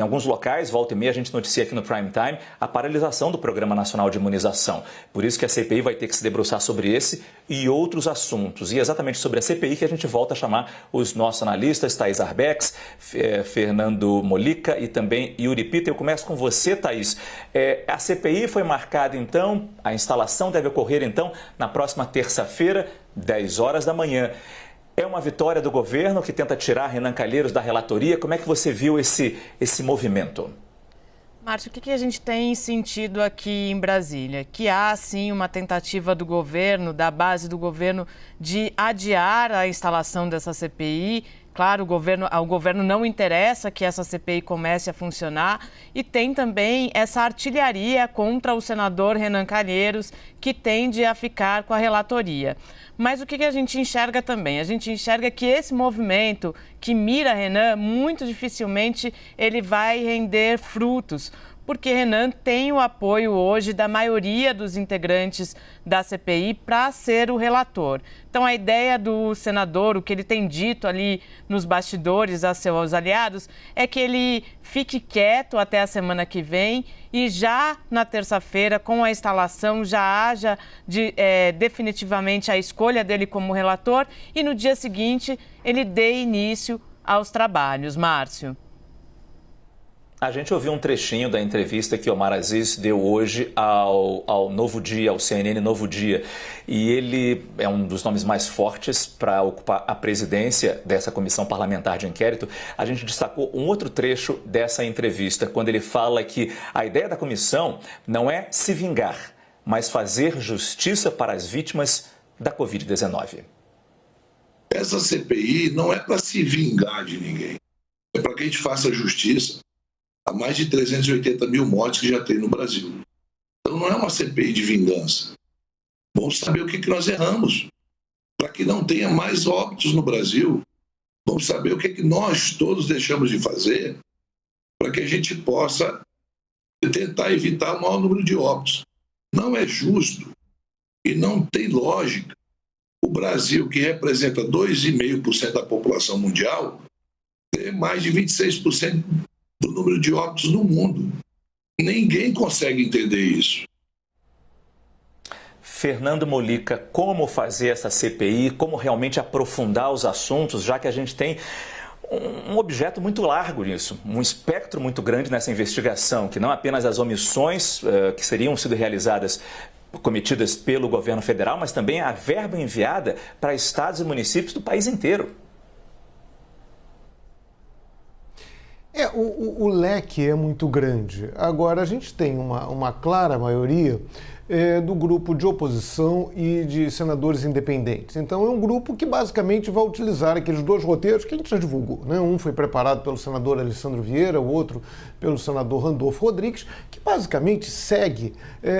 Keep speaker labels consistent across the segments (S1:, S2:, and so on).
S1: Em alguns locais, volta e meia, a gente noticia aqui no Prime Time a paralisação do Programa Nacional de Imunização. Por isso que a CPI vai ter que se debruçar sobre esse e outros assuntos. E exatamente sobre a CPI que a gente volta a chamar os nossos analistas, Thaís Arbex, Fernando Molica e também Yuri Pita. Eu começo com você, Thaís. A CPI foi marcada, então, a instalação deve ocorrer, então, na próxima terça-feira, 10 horas da manhã. É uma vitória do governo que tenta tirar Renan Calheiros da relatoria? Como é que você viu esse movimento?
S2: Márcio, o que a gente tem sentido aqui em Brasília? Que há, sim, uma tentativa do governo, da base do governo, de adiar a instalação dessa CPI. Claro, ao governo não interessa que essa CPI comece a funcionar e tem também essa artilharia contra o senador Renan Calheiros, que tende a ficar com a relatoria. Mas o que a gente enxerga também? A gente enxerga que esse movimento que mira Renan, muito dificilmente ele vai render frutos, porque Renan tem o apoio hoje da maioria dos integrantes da CPI para ser o relator. Então, a ideia do senador, o que ele tem dito ali nos bastidores a seus aliados, é que ele fique quieto até a semana que vem e já na terça-feira, com a instalação, já haja definitivamente a escolha dele como relator e no dia seguinte ele dê início aos trabalhos. Márcio.
S1: A gente ouviu um trechinho da entrevista que Omar Aziz deu hoje ao Novo Dia, ao CNN Novo Dia. E ele é um dos nomes mais fortes para ocupar a presidência dessa comissão parlamentar de inquérito. A gente destacou um outro trecho dessa entrevista, quando ele fala que a ideia da comissão não é se vingar, mas fazer justiça para as vítimas da Covid-19.
S3: Essa CPI não é para se vingar de ninguém, é para que a gente faça justiça. Há mais de 380 mil mortes que já tem no Brasil. Então não é uma CPI de vingança. Vamos saber o que nós erramos, para que não tenha mais óbitos no Brasil. Vamos saber o que nós todos deixamos de fazer, para que a gente possa tentar evitar o maior número de óbitos. Não é justo e não tem lógica o Brasil, que representa 2,5% da população mundial, ter mais de 26% do número de óbitos no mundo. Ninguém consegue entender isso.
S1: Fernando Molica, como fazer essa CPI, como realmente aprofundar os assuntos, já que a gente tem um objeto muito largo nisso, um espectro muito grande nessa investigação, que não apenas as omissões que seriam sido realizadas, cometidas pelo governo federal, mas também a verba enviada para estados e municípios do país inteiro.
S4: O leque é muito grande. Agora, a gente tem uma clara maioria do grupo de oposição e de senadores independentes. Então, é um grupo que basicamente vai utilizar aqueles dois roteiros que a gente já divulgou, né? Um foi preparado pelo senador Alessandro Vieira, o outro pelo senador Randolfo Rodrigues, que basicamente segue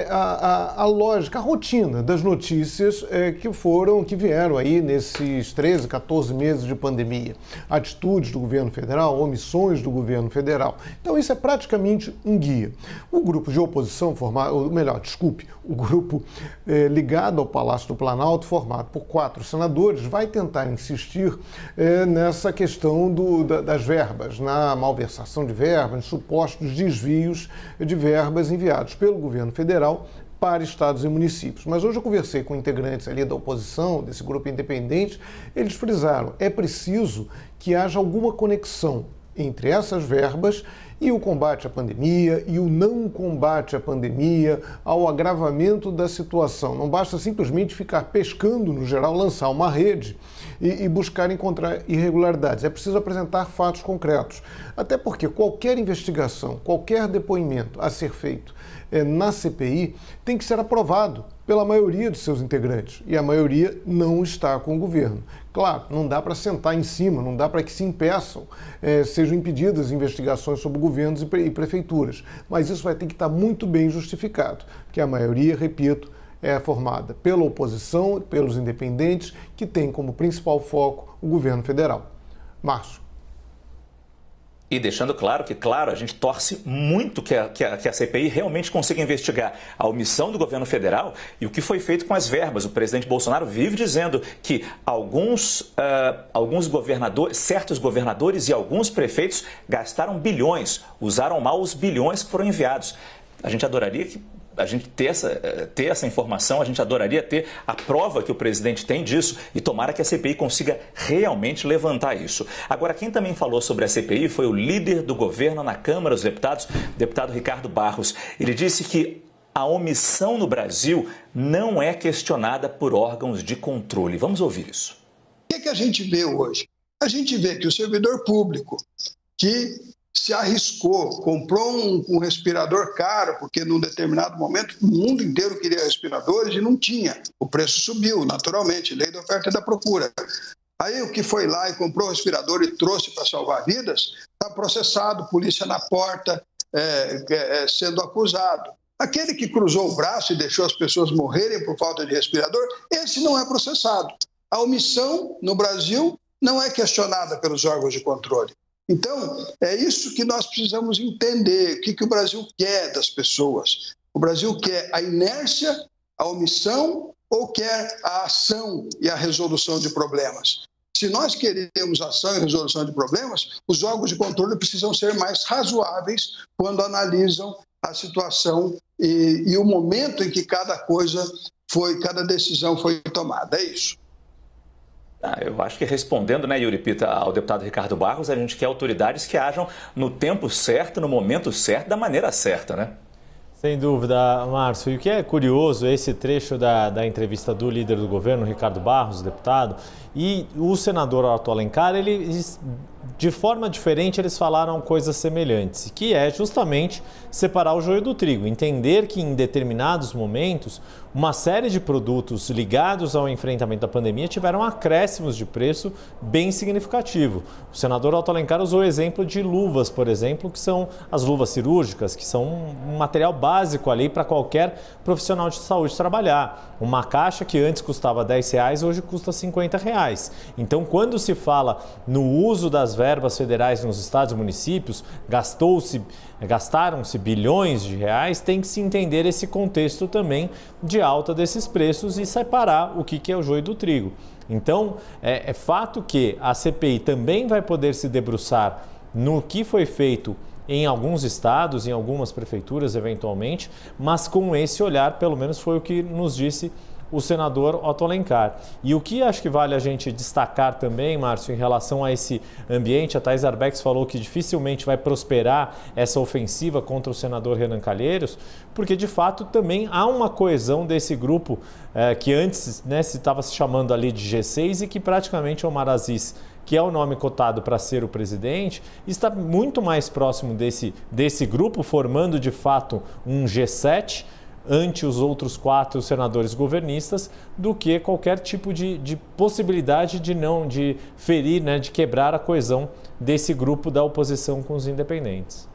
S4: a lógica, a rotina das notícias que vieram aí nesses 13, 14 meses de pandemia. Atitudes do governo federal, omissões do governo federal. Então, isso é praticamente um guia. O grupo de oposição o grupo ligado ao Palácio do Planalto, formado por 4 senadores, vai tentar insistir nessa questão das verbas, na malversação de verbas, supostos desvios de verbas enviados pelo governo federal para estados e municípios. Mas hoje eu conversei com integrantes ali da oposição, desse grupo independente, eles frisaram, é preciso que haja alguma conexão entre essas verbas e o combate à pandemia e o não combate à pandemia, ao agravamento da situação. Não basta simplesmente ficar pescando, no geral, lançar uma rede e buscar encontrar irregularidades. É preciso apresentar fatos concretos. Até porque qualquer investigação, qualquer depoimento a ser feito na CPI tem que ser aprovado pela maioria de seus integrantes. E a maioria não está com o governo. Claro, não dá para sentar em cima, não dá para que se impeçam, sejam impedidas investigações sobre governos e prefeituras. Mas isso vai ter que estar muito bem justificado, porque a maioria, repito, é formada pela oposição, pelos independentes, que tem como principal foco o governo federal. Márcio.
S1: E deixando claro que, a gente torce muito que a CPI realmente consiga investigar a omissão do governo federal e o que foi feito com as verbas. O presidente Bolsonaro vive dizendo que certos governadores e alguns prefeitos gastaram bilhões, usaram mal os bilhões que foram enviados. A gente adoraria a gente ter essa informação, a gente adoraria ter a prova que o presidente tem disso e tomara que a CPI consiga realmente levantar isso. Agora, quem também falou sobre a CPI foi o líder do governo na Câmara dos Deputados, o deputado Ricardo Barros. Ele disse que a omissão no Brasil não é questionada por órgãos de controle. Vamos ouvir isso.
S5: O que a gente vê hoje? A gente vê que o servidor público que se arriscou, comprou um respirador caro, porque num determinado momento o mundo inteiro queria respiradores e não tinha. O preço subiu, naturalmente, lei da oferta e da procura. Aí o que foi lá e comprou o respirador e trouxe para salvar vidas, está processado, polícia na porta, sendo acusado. Aquele que cruzou o braço e deixou as pessoas morrerem por falta de respirador, esse não é processado. A omissão no Brasil não é questionada pelos órgãos de controle. Então, é isso que nós precisamos entender, o que o Brasil quer das pessoas. O Brasil quer a inércia, a omissão ou quer a ação e a resolução de problemas? Se nós queremos ação e resolução de problemas, os órgãos de controle precisam ser mais razoáveis quando analisam a situação e o momento em que cada decisão foi tomada. É isso.
S1: Eu acho que respondendo, Yuri Pita, ao deputado Ricardo Barros, a gente quer autoridades que ajam no tempo certo, no momento certo, da maneira certa, né?
S6: Sem dúvida, Márcio. E o que é curioso, esse trecho da entrevista do líder do governo, Ricardo Barros, deputado, e o senador Otto Alencar, eles, de forma diferente, eles falaram coisas semelhantes, que é justamente separar o joio do trigo, entender que em determinados momentos uma série de produtos ligados ao enfrentamento da pandemia tiveram acréscimos de preço bem significativo. O senador Otto Alencar usou o exemplo de luvas, por exemplo, que são as luvas cirúrgicas, que são um material básico ali para qualquer profissional de saúde trabalhar. Uma caixa que antes custava R$10, hoje custa R$50. Então, quando se fala no uso das verbas federais nos estados e municípios, gastaram-se bilhões de reais, tem que se entender esse contexto também de alta desses preços e separar o que é o joio do trigo. Então, é fato que a CPI também vai poder se debruçar no que foi feito em alguns estados, em algumas prefeituras eventualmente, mas com esse olhar, pelo menos foi o que nos disse o senador Otto Alencar. E o que acho que vale a gente destacar também, Márcio, em relação a esse ambiente, a Thais Arbex falou que dificilmente vai prosperar essa ofensiva contra o senador Renan Calheiros, porque de fato também há uma coesão desse grupo que antes se estava se chamando ali de G6 e que praticamente Omar Aziz, que é o nome cotado para ser o presidente, está muito mais próximo desse grupo, formando de fato um G7, ante os outros 4 senadores governistas, do que qualquer tipo de possibilidade de ferir, de quebrar a coesão desse grupo da oposição com os independentes.